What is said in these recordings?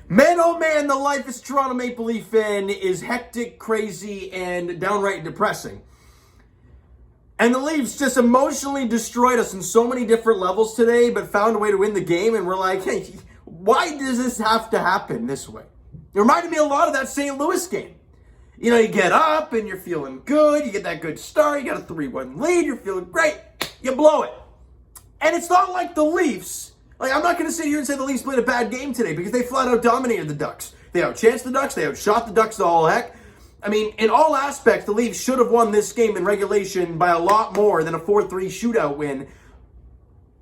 Man, oh man, the life as a Toronto Maple Leaf fan is hectic, crazy, and downright depressing. And the Leafs just emotionally destroyed us in so many different levels today, but found a way to win the game, and we're like, hey, why does this have to happen this way? It reminded me a lot of that St. Louis game. You know, you get up and you're feeling good, you get that good start, you got a 3-1 lead, you're feeling great, you blow it. And it's not like the Leafs. Like, I'm not going to sit here and say the Leafs played a bad game today because they flat out dominated the Ducks. They outchanced the Ducks. They outshot the Ducks to all heck. I mean, in all aspects, the Leafs should have won this game in regulation by a lot more than a 4-3 shootout win.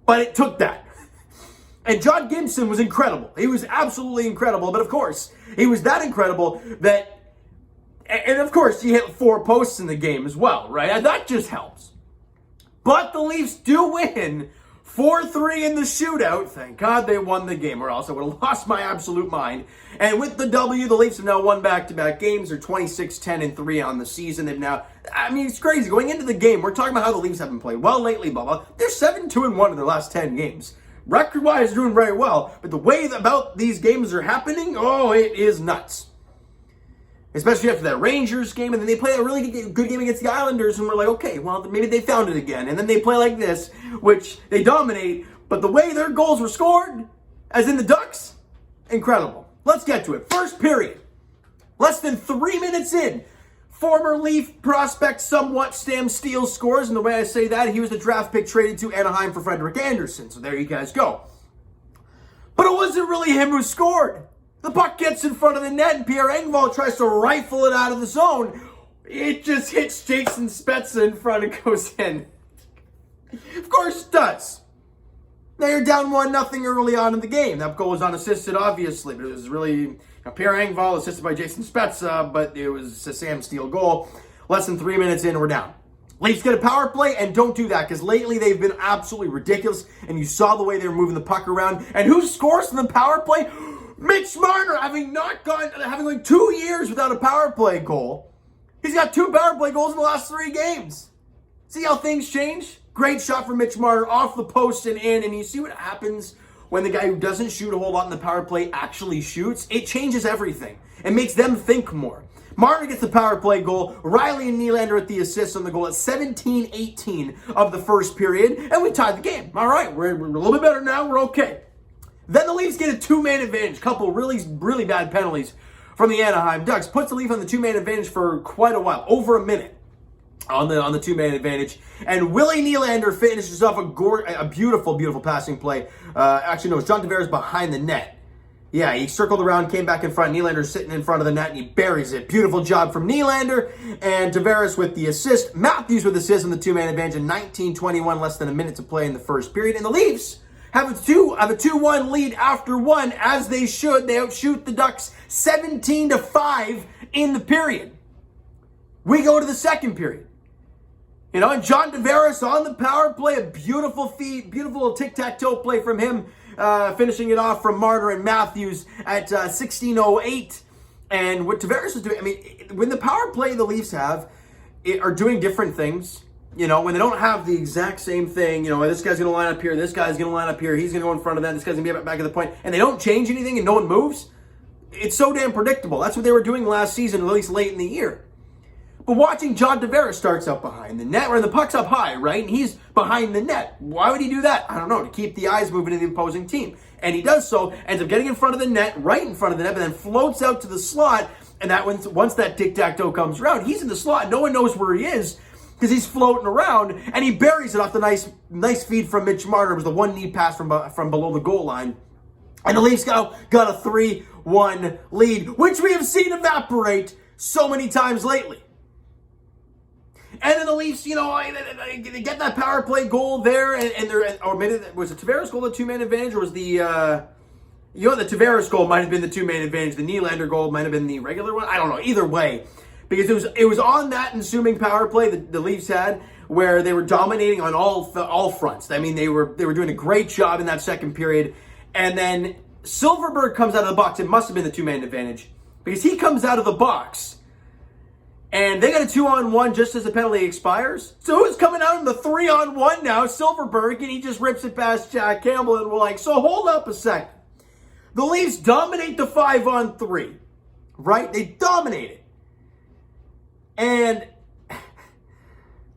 But it took that. And John Gibson was incredible. He was absolutely incredible. But of course, he was that incredible that... And of course, he hit 4 posts in the game as well, right? And that just helps. But the Leafs do win 4-3 in the shootout. Thank God they won the game, or else I would have lost my absolute mind. And with the W, the Leafs have now won back-to-back games. They're 26-10-3 on the season. They've now, I mean, it's crazy. Going into the game, we're talking about how the Leafs haven't played well lately, blah, blah. They're 7-2-1 in their last 10 games. Record-wise, doing very well. But the way about these games are happening, oh, it is nuts. Especially after that Rangers game, and then they play a really good game against the Islanders, and we're like, okay, well, maybe they found it again. And then they play like this, which they dominate, but the way their goals were scored, as in the Ducks, incredible. Let's get to it. First period. Less than 3 minutes in, former Leaf prospect somewhat Sam Steele scores, and the way I say that, he was the draft pick traded to Anaheim for Frederik Andersen, so there you guys go. But it wasn't really him who scored. The puck gets in front of the net, and Pierre Engvall tries to rifle it out of the zone. It just hits Jason Spezza in front and goes in. Of course it does. Now you're down 1-0 early on in the game. That goal was unassisted, obviously, but it was really Pierre Engvall assisted by Jason Spezza, but it was a Sam Steele goal. Less than 3 minutes in, we're down. Leafs get a power play, and don't do that, because lately they've been absolutely ridiculous, and you saw the way they were moving the puck around. And who scores from the power play? Mitch Marner, having like 2 years without a power play goal. He's got 2 power play goals in the last 3 games. See how things change? Great shot from Mitch Marner off the post and in, and you see what happens when the guy who doesn't shoot a whole lot in the power play actually shoots? It changes everything. It makes them think more. Marner gets the power play goal. Riley and Nylander at the assist on the goal at 17-18 of the first period, and we tied the game. All right, we're a little bit better now. We're okay. Then the Leafs get a 2-man advantage. Couple really bad penalties from the Anaheim Ducks. Puts the Leafs on the 2-man advantage for quite a while, over a minute on the 2-man advantage. And Willie Nylander finishes off a beautiful passing play. Actually, no, it's John Tavares behind the net. Yeah, he circled around, came back in front. Nylander's sitting in front of the net, and he buries it. Beautiful job from Nylander. And Tavares with the assist. Matthews with the assist on the 2-man advantage in 19-21, less than a minute to play in the first period. And the Leafs have a 2-1 lead after 1, as they should. They outshoot the Ducks 17-5 in the period. We go to the second period. You know, and John Tavares on the power play, a beautiful feed, beautiful tic-tac-toe play from him, finishing it off from Marner and Matthews at 16:08. And what Tavares is doing, I mean, when the power play the Leafs have are doing different things. You know, when they don't have the exact same thing, you know, this guy's going to line up here, this guy's going to line up here, he's going to go in front of that, this guy's going to be back at the point, and they don't change anything and no one moves, it's so damn predictable. That's what they were doing last season, at least late in the year. But watching John Tavares starts up behind the net, where the puck's up high, right? And he's behind the net. Why would he do that? I don't know, to keep the eyes moving to the opposing team. And he does so, ends up getting in front of the net, right in front of the net, but then floats out to the slot, and that once that tic-tac-toe comes around, he's in the slot, no one knows where he is, because he's floating around, and he buries it off the nice feed from Mitch Marner. It was the one knee pass from below the goal line. And the Leafs got a 3-1 lead, which we have seen evaporate so many times lately. And then the Leafs, you know, they get that power play goal there, and they're, or maybe, was the Tavares goal the 2-man advantage, or was the Tavares goal might have been the 2-man advantage, the Nylander goal might have been the regular one, I don't know, either way. Because it was on that ensuing power play that the Leafs had, where they were dominating on all fronts. I mean, they were doing a great job in that second period. And then Silverberg comes out of the box. It must have been the 2-man advantage, because he comes out of the box, and they got a 2-on-1 just as the penalty expires. So who's coming out in the 3-on-1 now? Silverberg, and he just rips it past Jack Campbell, and we're like, so hold up a second. The Leafs dominate the 5-on-3, right? They dominate it. And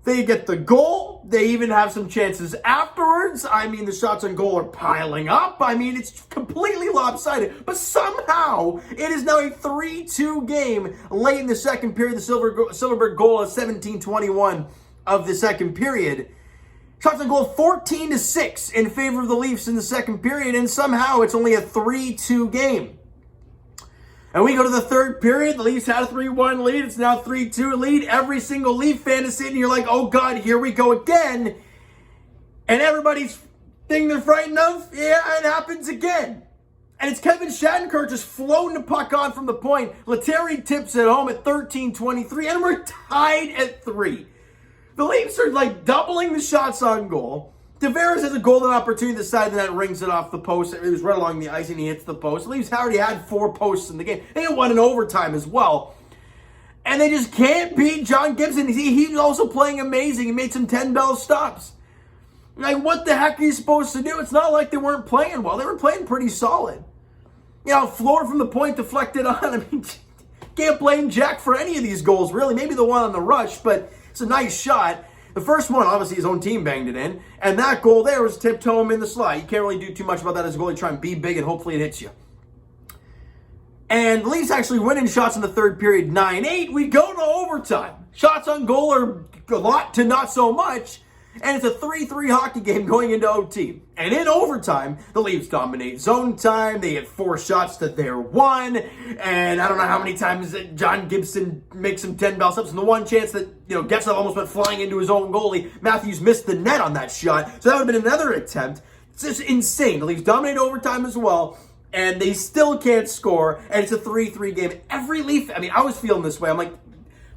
they get the goal. They even have some chances afterwards. I mean, the shots on goal are piling up. I mean, it's completely lopsided. But somehow, it is now a 3-2 game late in the second period. The Silverberg goal is 17:21 of the second period. Shots on goal 14-6 in favor of the Leafs in the second period. And somehow, it's only a 3-2 game. And we go to the third period. The Leafs had a 3-1 lead. It's now 3-2 lead. Every single Leaf fan is sitting here like, oh God, here we go again. And everybody's thinking they're frightened of, yeah, it happens again. And it's Kevin Shattenkirk just floating the puck on from the point. Lettieri tips it home at 13:23, and we're tied at 3. The Leafs are like doubling the shots on goal. Tavares has a golden opportunity to the side of the net, rings it off the post. It was right along the ice, and he hits the post. The Leafs already had 4 posts in the game. They had one in overtime as well. And they just can't beat John Gibson. He's also playing amazing. He made some 10-bell stops. Like, what the heck are you supposed to do? It's not like they weren't playing well. They were playing pretty solid. You know, floor from the point deflected on. I mean, can't blame Jack for any of these goals, really. Maybe the one on the rush, but it's a nice shot. The first one, obviously, his own team banged it in. And that goal there was tipped home in the slot. You can't really do too much about that as a goalie. Try and be big, and hopefully it hits you. And the Leafs actually win in shots in the third period, 9-8. We go to overtime. Shots on goal are a lot to not so much. And it's a 3-3 hockey game going into OT. And in overtime, the Leafs dominate zone time. They get 4 shots to their 1. And I don't know how many times that John Gibson makes some 10-bell stops. And the one chance that, you know, Getzlaf almost went flying into his own goalie, Matthews missed the net on that shot. So that would have been another attempt. It's just insane. The Leafs dominate overtime as well. And they still can't score. And it's a 3-3 game. Every Leaf, I mean, I was feeling this way. I'm like,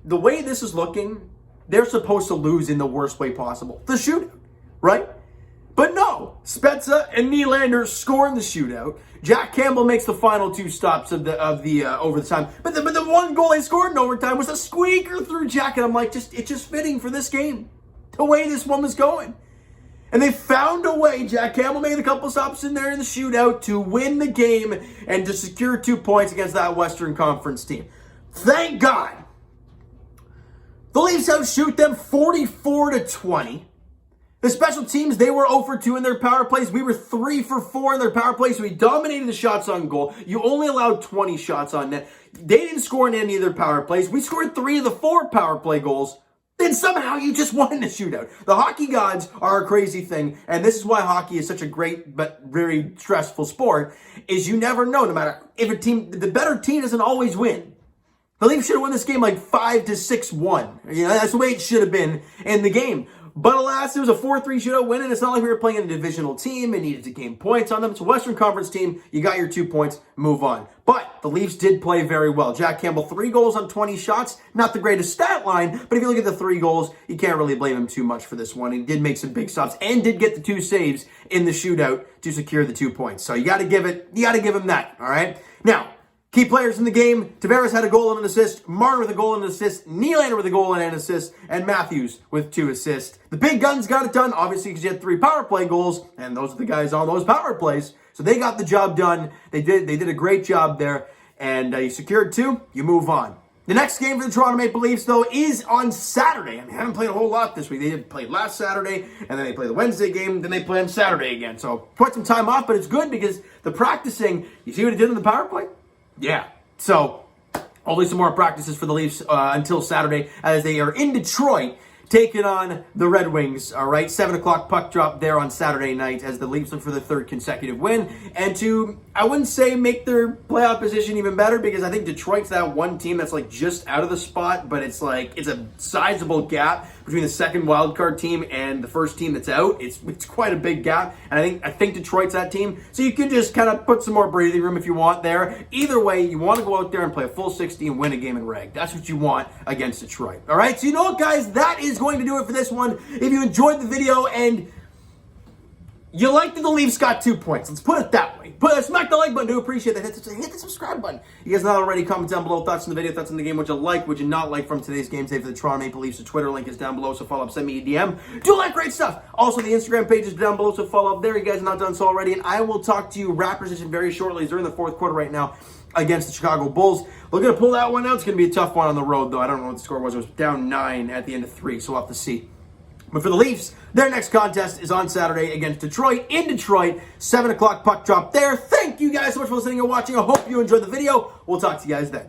the way this is looking, they're supposed to lose in the worst way possible. The shootout, right? But no, Spezza and Nylander score in the shootout. Jack Campbell makes the final 2 stops of the over the time. But the one goal they scored in overtime was a squeaker through Jack, and I'm like, it's just fitting for this game, the way this one was going. And they found a way. Jack Campbell made a couple stops in there in the shootout to win the game and to secure 2 points against that Western Conference team. Thank God. The Leafs outshoot them 44-20. The special teams, they were 0 for 2 in their power plays. We were 3 for 4 in their power plays. So we dominated the shots on goal. You only allowed 20 shots on net. They didn't score in any of their power plays. We scored 3 of the 4 power play goals. Then somehow you just won in the shootout. The hockey gods are a crazy thing. And this is why hockey is such a great but very stressful sport, is you never know, no matter if a team, the better team doesn't always win. The Leafs should have won this game like 5-6-1. You know, that's the way it should have been in the game. But alas, it was a 4-3 shootout win, and it's not like we were playing a divisional team and needed to gain points on them. It's a Western Conference team. You got your 2 points, move on. But the Leafs did play very well. Jack Campbell, 3 goals on 20 shots. Not the greatest stat line, but if you look at the 3 goals, you can't really blame him too much for this one. He did make some big stops and did get the 2 saves in the shootout to secure the 2 points. So you got to give him that, all right? Now, key players in the game, Tavares had a goal and an assist, Marner with a goal and an assist, Nylander with a goal and an assist, and Matthews with 2 assists. The big guns got it done, obviously, because you had 3 power play goals, and those are the guys on those power plays. So they got the job done. They did a great job there, and you secured 2, you move on. The next game for the Toronto Maple Leafs, though, is on Saturday. I mean, they haven't played a whole lot this week. They played last Saturday, and then they play the Wednesday game, then they play on Saturday again. So quite some time off, but it's good because the practicing, you see what it did in the power play? Yeah. So, only some more practices for the Leafs until Saturday as they are in Detroit taking on the Red Wings. All right, 7 o'clock puck drop there on Saturday night as the Leafs look for their 3rd consecutive win. And to, I wouldn't say make their playoff position even better, because I think Detroit's that one team that's like just out of the spot, but it's like, it's a sizable gap between the second wildcard team and the first team that's out. It's quite a big gap, and I think Detroit's that team. So you can just kind of put some more breathing room if you want there. Either way, you want to go out there and play a full 60 and win a game in reg. That's what you want against Detroit. All right, so you know what, guys? That is going to do it for this one. If you enjoyed the video and You like that the Leafs got 2 points. Let's put it that way. Smack the like button. Do appreciate that. Hit the subscribe button. You guys not already, comment down below thoughts on the video, thoughts on the game. Would you like, would you not like from today's game today for the Toronto Maple Leafs? The Twitter link is down below, so follow up, send me a DM. Do all that great stuff. Also, the Instagram page is down below, so follow up there. You guys are not done so already. And I will talk to you Raptors edition very shortly. They're in the fourth quarter right now against the Chicago Bulls. Looking to pull that one out. It's going to be a tough one on the road, though. I don't know what the score was. It was down 9 at the end of 3, so we'll have to see. But for the Leafs, their next contest is on Saturday against Detroit in Detroit. 7 o'clock puck drop there. Thank you guys so much for listening and watching. I hope you enjoyed the video. We'll talk to you guys then.